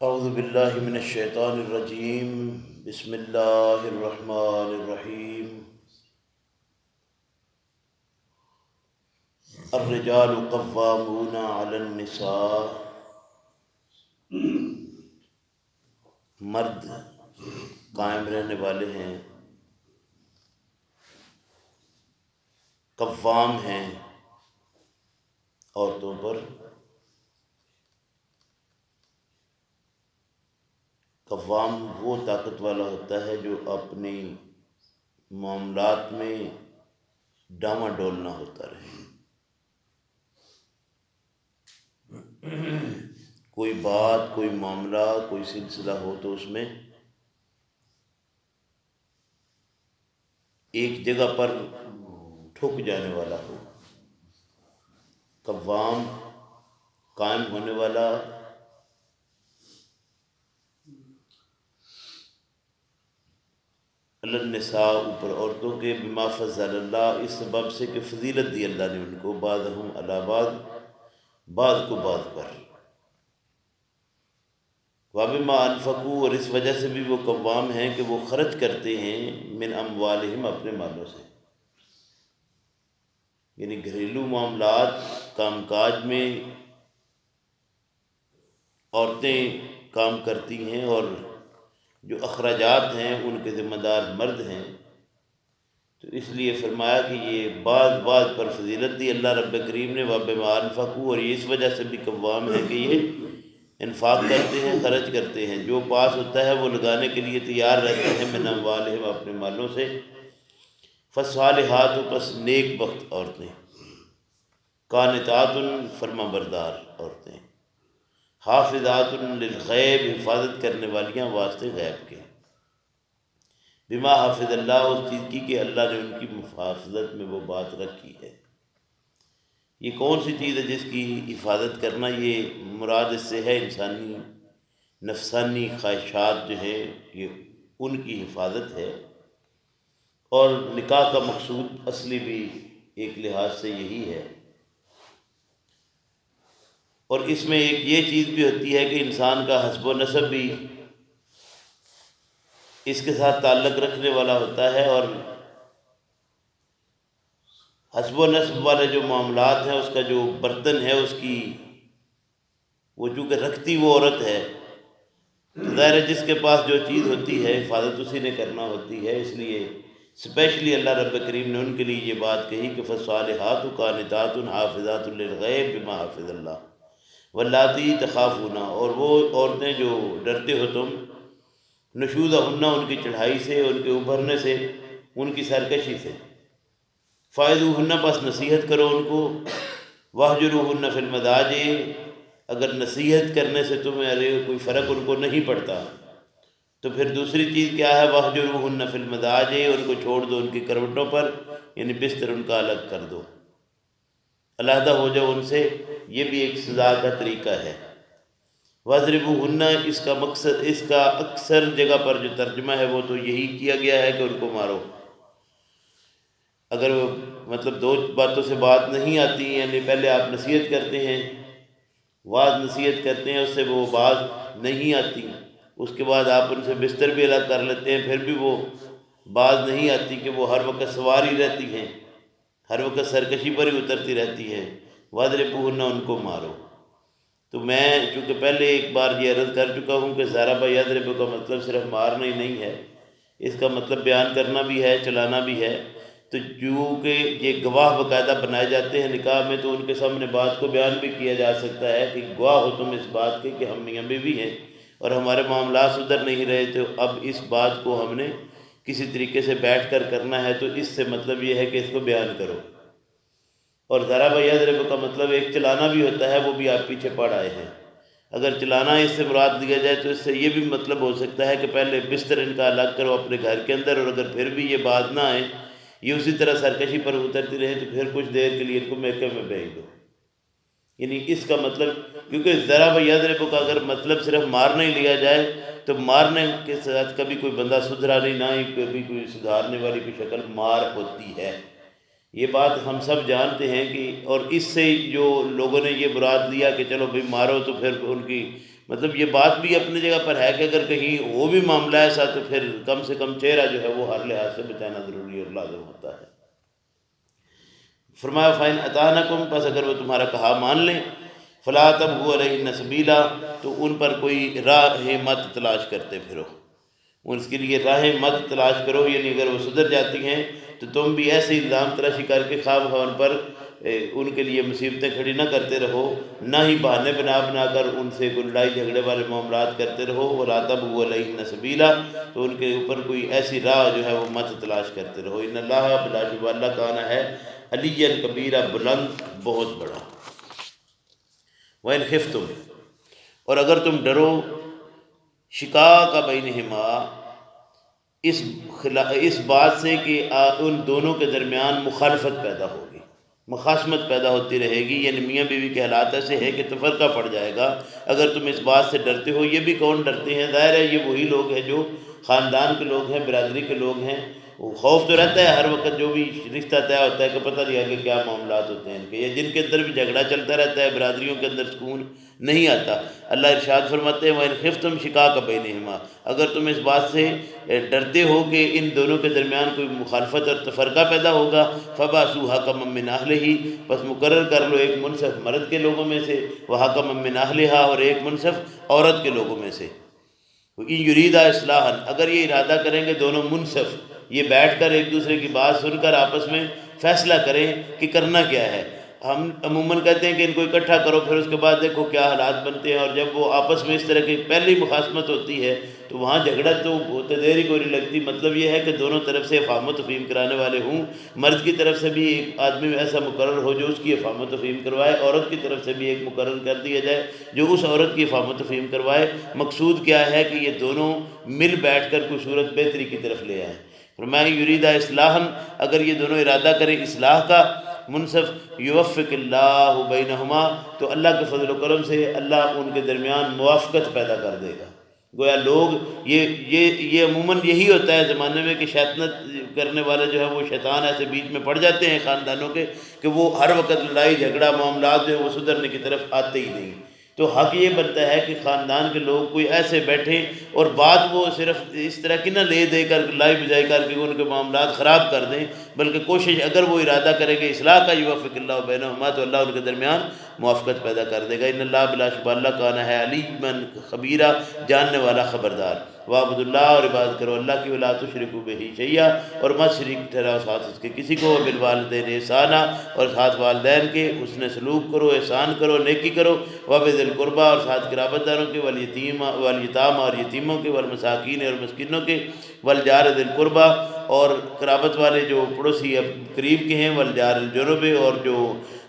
اعوذ باللہ من الشیطان الرجیم، بسم اللہ الرحمن الرحیم۔ الرجال قوامون علی النساء، مرد قائم رہنے والے ہیں، قوام ہیں عورتوں پر۔ قوام وہ طاقت والا ہوتا ہے جو اپنی معاملات میں ڈاما ڈول نہ ہوتا رہے۔ کوئی بات، کوئی معاملہ، کوئی سلسلہ ہو تو اس میں ایک جگہ پر ٹھک جانے والا ہو۔ قوام قائم ہونے والا، النساء اوپر عورتوں کے، بما فضل اللہ، اس سبب سے کہ فضیلت دی اللہ نے ان کو، بعضہم علی بعض، بعض کو بعض پر، وبما انفقوا، اور اس وجہ سے بھی وہ قوام ہیں کہ وہ خرچ کرتے ہیں، من اموالہم، اپنے مالوں سے، یعنی گھریلو معاملات، کام کاج میں عورتیں کام کرتی ہیں اور جو اخراجات ہیں ان کے ذمہ دار مرد ہیں، تو اس لیے فرمایا کہ یہ بعض پر فضیلت دی اللہ رب کریم نے، وبما انفقوا، اور یہ اس وجہ سے بھی قوام ہے کہ یہ انفاق کرتے ہیں، خرچ کرتے ہیں، جو پاس ہوتا ہے وہ لگانے کے لیے تیار رہتے ہیں، من اموالہم، اپنے مالوں سے۔ فالصالحات، پس نیک بخت عورتیں، قانتات، فرما بردار عورتیں، حافظات للغیب، حفاظت کرنے والیاں واسطے غیب کے، بما حافظ اللہ، اس چیز کی کہ اللہ نے ان کی محافظت میں وہ بات رکھی ہے۔ یہ کون سی چیز ہے جس کی حفاظت کرنا؟ یہ مراد اس سے ہے انسانی نفسانی خواہشات جو ہیں، یہ ان کی حفاظت ہے، اور نکاح کا مقصود اصلی بھی ایک لحاظ سے یہی ہے۔ اور اس میں ایک یہ چیز بھی ہوتی ہے کہ انسان کا حسب و نسب بھی اس کے ساتھ تعلق رکھنے والا ہوتا ہے، اور حسب و نسب والے جو معاملات ہیں، اس کا جو برتن ہے، اس کی وہ چونکہ رکھتی وہ عورت ہے، تو ظاہر ہے جس کے پاس جو چیز ہوتی ہے حفاظت اسی نے کرنا ہوتی ہے، اس لیے اسپیشلی اللہ رب کریم نے ان کے لیے یہ بات کہی کہ فالصالحات قانتات حافظات للغیب بما حافظ اللہ واللاتی تخافون، اور وہ عورتیں جو ڈرتے ہو تم، نشوزہن، ان کی چڑھائی سے، ان کے ابھرنے سے، ان کی سرکشی سے، فائدوہن، بس نصیحت کرو ان کو، واہجروہن فی المضاجع، اگر نصیحت کرنے سے تمہیں کوئی فرق ان کو نہیں پڑتا تو پھر دوسری چیز کیا ہے؟ واہجروہن فی المضاجع، ان کو چھوڑ دو ان کی کروٹوں پر، یعنی بستر ان کا الگ کر دو، علیحدہ ہو جاؤ ان سے، یہ بھی ایک سزا کا طریقہ ہے۔ واضربوہن، اس کا مقصد، اس کا اکثر جگہ پر جو ترجمہ ہے وہ تو یہی کیا گیا ہے کہ ان کو مارو۔ اگر وہ مطلب دو باتوں سے بات نہیں آتی، یعنی پہلے آپ نصیحت کرتے ہیں، واضح نصیحت کرتے ہیں، اس سے وہ بات نہیں آتی، اس کے بعد آپ ان سے بستر بھی الگ کر لیتے ہیں، پھر بھی وہ بات نہیں آتی کہ وہ ہر وقت سواری رہتی ہیں، ہر وقت سرکشی پر ہی اترتی رہتی ہیں، واضربوہن، ان کو مارو۔ تو میں چونکہ پہلے ایک بار یہ عرض کر چکا ہوں کہ ضرب یضرب کا مطلب صرف مارنا ہی نہیں ہے، اس کا مطلب بیان کرنا بھی ہے، چلانا بھی ہے۔ تو چونکہ یہ گواہ باقاعدہ بنائے جاتے ہیں نکاح میں، تو ان کے سامنے بات کو بیان بھی کیا جا سکتا ہے کہ گواہ ہو تم اس بات کے کہ ہم میاں بیوی ہیں اور ہمارے معاملات سدھر نہیں رہے، تو اب اس بات کو ہم نے کسی طریقے سے بیٹھ کر کرنا ہے، تو اس سے مطلب یہ ہے کہ اس کو بیان کرو۔ اور ضرب یضرب کا مطلب ایک چلانا بھی ہوتا ہے، وہ بھی آپ پیچھے پڑھ آئے ہیں۔ اگر چلانا اس سے مراد لیا جائے تو اس سے یہ بھی مطلب ہو سکتا ہے کہ پہلے بستر ان کا الگ کرو اپنے گھر کے اندر، اور اگر پھر بھی یہ بات نہ آئے، یہ اسی طرح سرکشی پر اترتی رہے، تو پھر کچھ دیر کے لیے ان کو میکے میں بھیج دو۔ یعنی اس کا مطلب، کیونکہ ضرب یضرب کا اگر مطلب صرف مارنا ہی لیا جائے تو مارنے کے ساتھ کبھی کوئی بندہ سدھرا نہیں، نہ ہی کبھی کوئی سدھارنے والی کوئی شکل مار ہوتی ہے، یہ بات ہم سب جانتے ہیں کہ، اور اس سے جو لوگوں نے یہ مراد لیا کہ چلو بھئی مارو، تو پھر ان کی مطلب یہ بات بھی اپنی جگہ پر ہے کہ اگر کہیں وہ بھی معاملہ ایسا تو پھر کم سے کم چہرہ جو ہے وہ ہر لحاظ سے بچانا ضروری اور لازم ہوتا ہے۔ فرمایا فَإِنْ أَطَعْنَكُمْ، پس اگر وہ تمہارا کہا مان لیں، فَلَا تَبْغُوا عَلَيْهِنَّ سَبِيلًا، تو ان پر کوئی راہ مت تلاش کرتے پھرو، اس کے لیے راہیں مت تلاش کرو، یعنی اگر وہ سدھر جاتی ہیں تو تم بھی ایسے الزام تراشی کر کے خواب ان پر ان کے لیے مصیبتیں کھڑی نہ کرتے رہو، نہ ہی بہانے بنا کر ان سے کوئی لڑائی جھگڑے والے معاملات کرتے رہو، وَلَا تَبْغُوا عَلَيْهِنَّ سَبِيلًا، تو ان کے اوپر کوئی ایسی راہ جو ہے وہ مت تلاش کرتے رہو، ان اللہ بلا شبہ اللہ کان ہے علیٰ کبیرہ، بلند بہت بڑا۔ وَإِنْ خِفْتُمْ، اور اگر تم ڈرو، شِقَاقَ بَيْنِهِمَا، اس بات سے کہ ان دونوں کے درمیان مخالفت پیدا ہوگی، مخاصمت پیدا ہوتی رہے گی، یعنی میاں بیوی کے حالات ایسے ہے کہ تفرقہ پڑ جائے گا اگر تم اس بات سے ڈرتے ہو۔ یہ بھی کون ڈرتے ہیں؟ ظاہر ہے یہ وہی لوگ ہیں جو خاندان کے لوگ ہیں، برادری کے لوگ ہیں، خوف تو رہتا ہے ہر وقت، جو بھی رشتہ طے ہوتا ہے کہ پتہ نہیں آگے کیا معاملات ہوتے ہیں ان کے، یا جن کے اندر بھی جھگڑا چلتا رہتا ہے، برادریوں کے اندر سکون نہیں آتا۔ اللہ ارشاد فرماتے ہیں وَإِنْ خِفْتُمْ شِقَاقَ بَيْنِهِمَا، اگر تم اس بات سے ڈرتے ہو کہ ان دونوں کے درمیان کوئی مخالفت اور تفرقہ پیدا ہوگا، فَبَعْثُوا حَكَمًا مِّنْ أَهْلِهِ، پس مقرر کر لو ایک منصف مرد کے لوگوں میں سے، وَحَكَمًا مِّنْ أَهْلِهَا، اور ایک منصف عورت کے لوگوں میں سے۔ إِن يُرِيدَا إِصْلَاحًا، اگر یہ ارادہ کریں گے دونوں منصف، یہ بیٹھ کر ایک دوسرے کی بات سن کر آپس میں فیصلہ کریں کہ کرنا کیا ہے۔ ہم عموماً کہتے ہیں کہ ان کو اکٹھا کرو، پھر اس کے بعد دیکھو کیا حالات بنتے ہیں، اور جب وہ آپس میں اس طرح کی پہلی مخاصمت ہوتی ہے تو وہاں جھگڑا تو ہوتے دیر ہی کوئی نہیں لگتی۔ مطلب یہ ہے کہ دونوں طرف سے افہام و تفہیم کرانے والے ہوں، مرد کی طرف سے بھی ایک آدمی ایسا مقرر ہو جو اس کی افہام و تفہیم کروائے، عورت کی طرف سے بھی ایک مقرر کر دیا جائے جو اس عورت کی افہام و تفہیم کروائے۔ مقصود کیا ہے کہ یہ دونوں مل بیٹھ کر کوئی صورت بہتری کی طرف لے آئیں۔ فرمایا یریدا اصلاحً، اگر یہ دونوں ارادہ کریں اصلاح کا، منصف، یوفق اللہ بینہما، تو اللہ کے فضل و کرم سے اللہ ان کے درمیان موافقت پیدا کر دے گا۔ گویا لوگ یہ عموماً یہی ہوتا ہے زمانے میں کہ شیطنت کرنے والے جو ہے وہ شیطان ایسے بیچ میں پڑ جاتے ہیں خاندانوں کے کہ وہ ہر وقت لڑائی جھگڑا معاملات جو ہے وہ سدھرنے کی طرف آتے ہی نہیں۔ تو حق یہ بنتا ہے کہ خاندان کے لوگ کوئی ایسے بیٹھیں اور بات وہ صرف اس طرح کی نہ لے دے کر لائی بجائی کر کے ان کے معاملات خراب کر دیں، بلکہ کوشش اگر وہ ارادہ کرے کہ اصلاح کا، یوفق اللہ بینہما، تو اللہ ان کے درمیان موافقت پیدا کر دے گا۔ ان اللہ بلا شبہ اللہ کان ہے علیمًا خبیرہ، جاننے والا خبردار۔ وعبد اللہ، اور عبادت کرو اللہ کی، ولا تشرکوا بہ شیئا، اور مت شریک ٹھہراؤ ساتھ اس کے کسی کو، بالوالدین احسانا، اور ساتھ والدین کے حسن سلوک کرو، احسان کرو، نیکی کرو، وبذی القربیٰ، اور ساتھ قرابت داروں کے، والیتامى، اور یتیموں کے، والمساکین، اور مسکینوں کے، والجار ذی القربیٰ، اور قرابت والے جو پڑوسی قریب کے ہیں، والجار الجنب، اور جو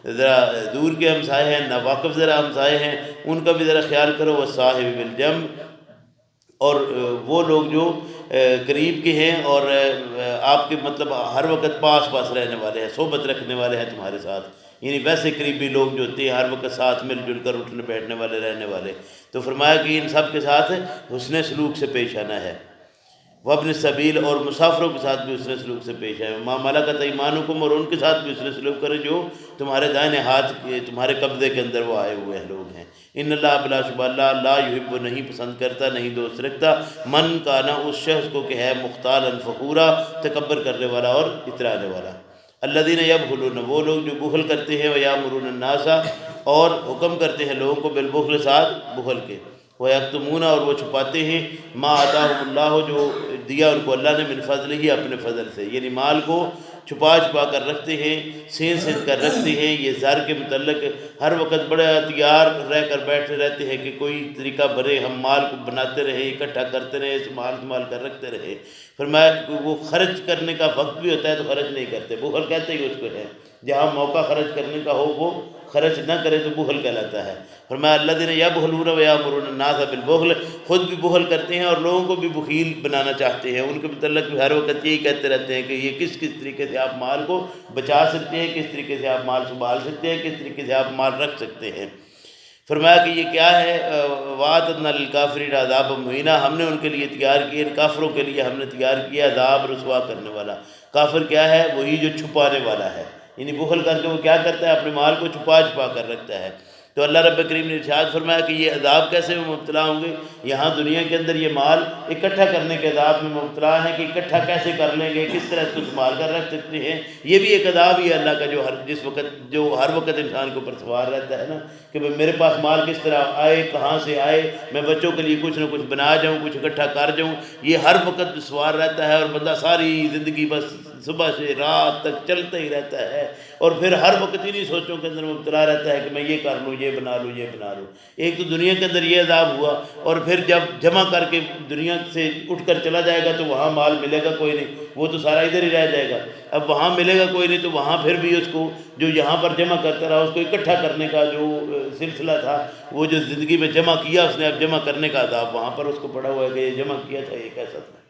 ذرا دور کے ہمسائے ہیں، ناواقف ذرا ہمسائے ہیں، ان کا بھی ذرا خیال کرو، والصاحب بالجنب، اور وہ لوگ جو قریب کے ہیں اور آپ کے مطلب ہر وقت پاس رہنے والے ہیں، صحبت رکھنے والے ہیں تمہارے ساتھ، یعنی ویسے قریبی لوگ جو ہوتے ہیں ہر وقت ساتھ مل جل کر اٹھنے بیٹھنے والے رہنے والے۔ تو فرمایا کہ ان سب کے ساتھ حسن سلوک سے پیش آنا ہے۔ وابن السبیل، اور مسافروں کے ساتھ بھی حسن سلوک سے پیش آئے۔ ما ملکت ایمانکم، اور ان کے ساتھ بھی حسن سلوک کرے جو تمہارے دائیں ہاتھ کے تمہارے قبضے کے اندر وہ آئے ہوئے ہیں لوگ ہیں۔ ان اللہ بلا شبہ اللہ لا یحب، نہیں پسند کرتا، نہیں دوست رکھتا، من کانا، اس شخص کو کہ ہے مختالا فخورا، تکبر کرنے والا اور اترانے والا۔ الذین یبخلون، وہ لوگ جو بخل کرتے ہیں، ویامرون الناس، اور حکم کرتے ہیں لوگوں کو، بالبخل، ساتھ بخل کے، ویکتمون، اور وہ چھپاتے ہیں، ما آتاہم اللہ، جو دیا ان کو اللہ نے، من فضل ہی، اپنے فضل سے، یعنی مال کو چھپا کر رکھتے ہیں، سین کر رکھتے ہیں۔ یہ زر کے متعلق ہر وقت بڑے تیار رہ کر بیٹھے رہتے ہیں کہ کوئی طریقہ بنے، ہم مال کو بناتے رہے، اکٹھا کرتے رہے، سنبھال کر رکھتے رہے۔ فرمایا وہ خرچ کرنے کا وقت بھی ہوتا ہے تو خرچ نہیں کرتے، بخل کہتے ہی اس کو ہے، جہاں موقع خرچ کرنے کا ہو وہ خرچ نہ کرے تو بخل کہلاتا ہے۔ فرمایا الذین یبخلون ویامرون الناس بالبخل، خود بھی بخل کرتے ہیں اور لوگوں کو بھی بخیل بنانا چاہتے ہیں، ان کے متعلق بھی ہر وقت یہی کہتے رہتے ہیں کہ یہ کس طریقے سے آپ مال کو بچا سکتے ہیں، کس طریقے سے آپ مال سنبھال سکتے ہیں، کس طریقے سے آپ مال رکھ سکتے ہیں۔ فرمایا کہ یہ کیا ہے، وَأَعْتَدْنَا لِلْكَافِرِينَ عَذَابًا مُهِينًا، ہم نے ان کے لیے تیار کیے، ان کافروں کے لیے ہم نے تیار کیا عذاب رسوا کرنے والا۔ کافر کیا ہے؟ وہی جو چھپانے والا ہے، یعنی بخل کر کے وہ کیا کرتا ہے، اپنے مال کو چھپا کر رکھتا ہے۔ تو اللہ رب کریم نے ارشاد فرمایا کہ یہ عذاب کیسے میں مبتلا ہوں گے، یہاں دنیا کے اندر یہ مال اکٹھا کرنے کے عذاب میں مبتلا ہیں کہ اکٹھا کیسے کر لیں گے، کس طرح اس کو سنبھال کر رکھ سکتے ہیں۔ یہ بھی ایک عذاب ہی ہے اللہ کا، جو ہر وقت انسان کے اوپر سوار رہتا ہے نا، کہ میرے پاس مال کس طرح آئے، کہاں سے آئے، میں بچوں کے لیے کچھ نہ کچھ بنا جاؤں، کچھ اکٹھا کر جاؤں، یہ ہر وقت سوار رہتا ہے، اور بندہ ساری زندگی بس صبح سے رات تک چلتا ہی رہتا ہے، اور پھر ہر وقت انہی سوچوں کے اندر مبتلا رہتا ہے کہ میں یہ کر لوں، یہ بنا لوں، یہ بنا لوں۔ ایک تو دنیا کے اندر یہ عذاب ہوا، اور پھر جب جمع کر کے دنیا سے اٹھ کر چلا جائے گا تو وہاں مال ملے گا کوئی نہیں، وہ تو سارا ادھر ہی رہ جائے گا۔ اب وہاں ملے گا کوئی نہیں تو وہاں پھر بھی اس کو جو یہاں پر جمع کرتا رہا، اس کو اکٹھا کرنے کا جو سلسلہ تھا، وہ جو زندگی میں جمع کیا اس نے، اب جمع کرنے کا عذاب وہاں پر اس کو پڑا ہوا ہے کہ یہ جمع کیا تھا، یہ کیسا تھا۔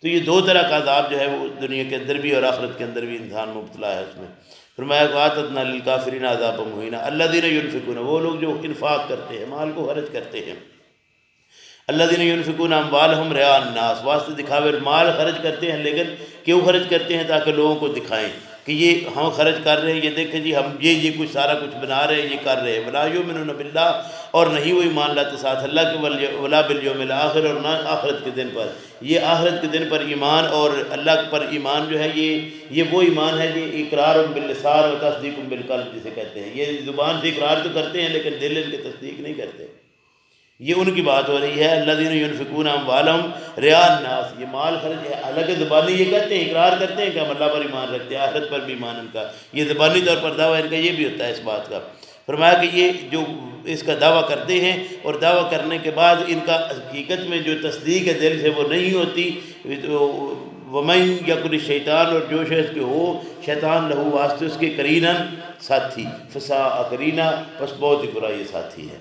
تو یہ دو طرح کا عذاب جو ہے وہ دنیا کے اندر بھی اور آخرت کے اندر بھی انسان مبتلا ہے اس میں۔ فرمایا کہ اعتدنا للکافرین عذابا مہینا الذین ینفقون، وہ لوگ جو انفاق کرتے ہیں، مال کو خرچ کرتے ہیں، الذین ینفقون اموالہم رئاء الناس، واسطے دکھاوے، مال خرچ کرتے ہیں لیکن کیوں خرچ کرتے ہیں؟ تاکہ لوگوں کو دکھائیں کہ یہ ہم خرچ کر رہے ہیں، یہ دیکھیں جی ہم یہ کچھ سارا کچھ بنا رہے ہیں، یہ کر رہے ہیں۔ ولا یؤمنون باللہ، اور نہیں وہ ایمان لاتے ساتھ اللہ کے، ولا بالیوم الاخر، اور نہ آخرت کے دن پر۔ یہ آخرت کے دن پر ایمان اور اللہ پر ایمان جو ہے یہ وہ ایمان ہے جو اقرار باللسان و تصدیق بالقلب جسے کہتے ہیں۔ یہ زبان سے اقرار تو کرتے ہیں لیکن دل ان کی تصدیق نہیں کرتے۔ یہ ان کی بات ہو رہی ہے، الذین ینفقون اموالہم رئاء الناس، یہ مال خرچ ہے، حالانکہ زبانی یہ کہتے ہیں، اقرار کرتے ہیں کہ ہم اللہ پر ایمان رکھتے ہیں، آخرت پر بھی ایمان ان کا، یہ زبانی طور پر دعویٰ ان کا یہ بھی ہوتا ہے اس بات کا۔ فرمایا کہ یہ جو اس کا دعویٰ کرتے ہیں، اور دعویٰ کرنے کے بعد ان کا حقیقت میں جو تصدیق ہے دل سے وہ نہیں ہوتی۔ وَمَن یکن الشیطان، اور جو شخص کے ہو شیطان لہو واسطے اس کے قریناً ساتھی، فساء قرینا، پس بہت ہی برا یہ ساتھی ہے۔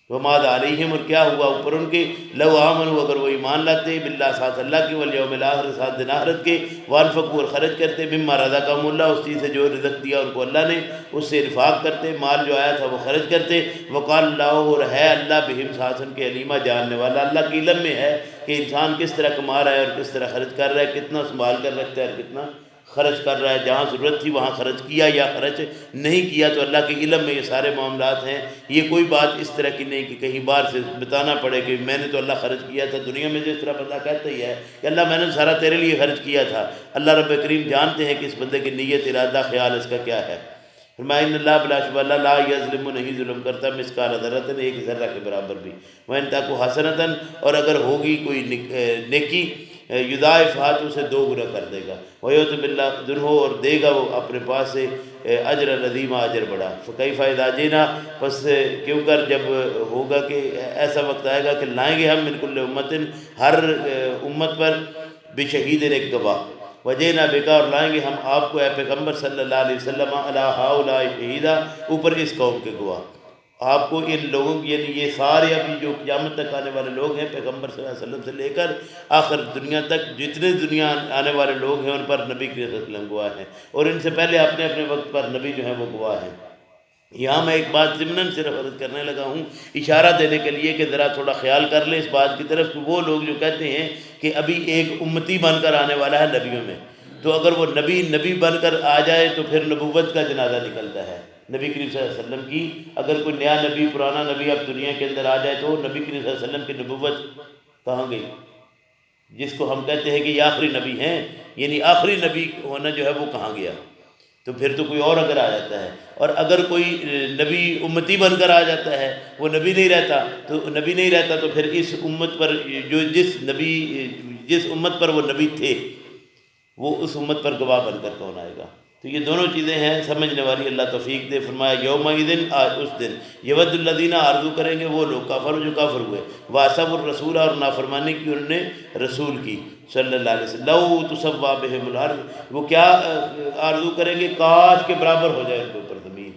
وَمَاذَا عَلَيْهِمْ، اور کیا ہوا اوپر ان کے، لو آمنوا، اگر وہ ایمان لاتے، باللہ ساتھ اللہ کے، والیوم الاخر ساتھ دن آخرت کے، وانفقوا، اور خرچ کرتے، مما رزقهم اللہ، اس چیز سے جو رزق دیا ان کو اللہ نے، اس سے انفاق کرتے، مال جو آیا تھا وہ خرچ کرتے۔ وقال اللہ، اور ہے اللہ بہم ساتھ ان کے، علیمہ جاننے والا، اللہ کے علم میں ہے کہ انسان کس طرح کما رہا ہے اور کس طرح خرچ کر رہا ہے، کتنا سنبھال کر رکھتا ہے اور کتنا خرچ کر رہا ہے، جہاں ضرورت تھی وہاں خرچ کیا یا خرچ نہیں کیا، تو اللہ کے علم میں یہ سارے معاملات ہیں۔ یہ کوئی بات اس طرح کی نہیں کہ کہیں باہر سے بتانا پڑے کہ میں نے تو اللہ خرچ کیا تھا۔ دنیا میں جس طرح بندہ کہتا ہی ہے کہ اللہ میں نے سارا تیرے لیے خرچ کیا تھا، اللہ رب کریم جانتے ہیں کہ اس بندے کی نیت، ارادہ، خیال اس کا کیا ہے۔ فرمایا ان اللہ بلا شبہ اللہ لا یظلم، نہیں ظلم کرتا، مثقال ذرۃ، ایک ذرہ کے برابر بھی، وَإِن تَكُ حَسَنَةً، اور اگر ہوگی کوئی نیکی، یضاعفھا، تو اسے دو گنا کر دے گا، وَيُؤْتِ مِن لَدُنْهُ، اور دے گا وہ اپنے پاس سے اجر عظیما، اجر بڑا۔ فَكَيْفَ إِذَا جِئْنَا، پس کیوں کر جب ہوگا کہ ایسا وقت آئے گا کہ لائیں گے ہم من کل امت، ہر امت پر، بشہید، ایک گواہ، وجینا بکا، اور لائیں گے ہم آپ کو اے پیغمبر صلی اللہ علیہ وسلم، علی ہؤلاء شہیدا، اوپر اس قوم کے گواہ، آپ کو ان لوگوں کی، یعنی یہ سارے ابھی جو قیامت تک آنے والے لوگ ہیں، پیغمبر صلی اللہ علیہ وسلم سے لے کر آخر دنیا تک جتنے دنیا آنے والے لوگ ہیں ان پر نبی کریم صلی اللہ علیہ وسلم گواہ ہیں، اور ان سے پہلے اپنے اپنے وقت پر نبی جو ہیں وہ گواہ ہیں۔ یہاں میں ایک بات ضمناً صرف عرض کرنے لگا ہوں، اشارہ دینے کے لیے کہ ذرا تھوڑا خیال کر لیں اس بات کی طرف کہ وہ لوگ جو کہتے ہیں کہ ابھی ایک امتی بن کر آنے والا ہے نبیوں میں، تو اگر وہ نبی بن کر آ جائے تو پھر نبوت کا جنازہ نکلتا ہے نبی کریم صلی اللہ علیہ وسلم کی۔ اگر کوئی نیا نبی، پرانا نبی اب دنیا کے اندر آ جائے تو نبی کریم صلی اللہ علیہ وسلم کی نبوت کہاں گئی؟ جس کو ہم کہتے ہیں کہ یہ آخری نبی ہیں، یعنی آخری نبی ہونا جو ہے وہ کہاں گیا؟ تو پھر تو کوئی اور اگر آ جاتا ہے، اور اگر کوئی نبی امتی بن کر آ جاتا ہے، وہ نبی نہیں رہتا تو پھر اس امت پر جو جس امت پر وہ نبی تھے وہ اس امت پر گواہ بن کر کون آئے گا؟ تو یہ دونوں چیزیں ہیں سمجھنے والی، اللہ توفیق دے۔ فرمایا یومئذ، آج اس دن، یود الذین، آرزو کریں گے وہ لوگ، کافر جو کافر ہوئے، وعصوا الرسول، اور نافرمانی کی انہوں نے رسول کی صلی اللہ علیہ وسلم، لو تسویٰ بہم الارض، وہ کیا آرزو کریں گے؟ کاش کے برابر ہو جائے ان کے اوپر زمین،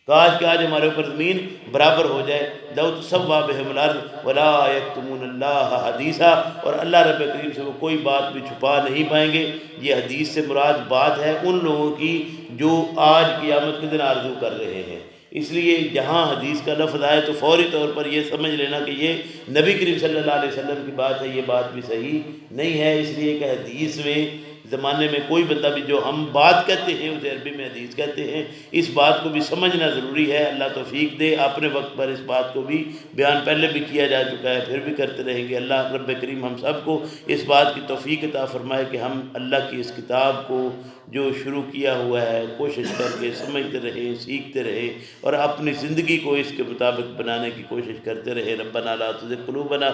کاش کہ آج ہمارے اوپر زمین برابر ہو جائے، لو تسویٰ بہم الارض ولا یکتمون اللہ حدیثا، اور اللہ رب کریم سے وہ کوئی بات بھی چھپا نہیں پائیں گے۔ یہ حدیث سے مراد بات ہے ان لوگوں کی جو آج قیامت کے دن آرزو کر رہے ہیں، اس لیے جہاں حدیث کا لفظ آئے تو فوری طور پر یہ سمجھ لینا کہ یہ نبی کریم صلی اللہ علیہ وسلم کی بات ہے، یہ بات بھی صحیح نہیں ہے، اس لیے کہ حدیث میں زمانے میں کوئی بندہ بھی جو ہم بات کہتے ہیں اسے عربی میں حدیث کہتے ہیں، اس بات کو بھی سمجھنا ضروری ہے۔ اللہ توفیق دے، اپنے وقت پر اس بات کو بھی بیان پہلے بھی کیا جا چکا ہے، پھر بھی کرتے رہیں گے۔ اللہ رب کریم ہم سب کو اس بات کی توفیق عطا فرمائے کہ ہم اللہ کی اس کتاب کو جو شروع کیا ہوا ہے کوشش کر کے سمجھتے رہیں، سیکھتے رہیں اور اپنی زندگی کو اس کے مطابق بنانے کی کوشش کرتے رہیں۔ ربنا لا تزغ قلوبنا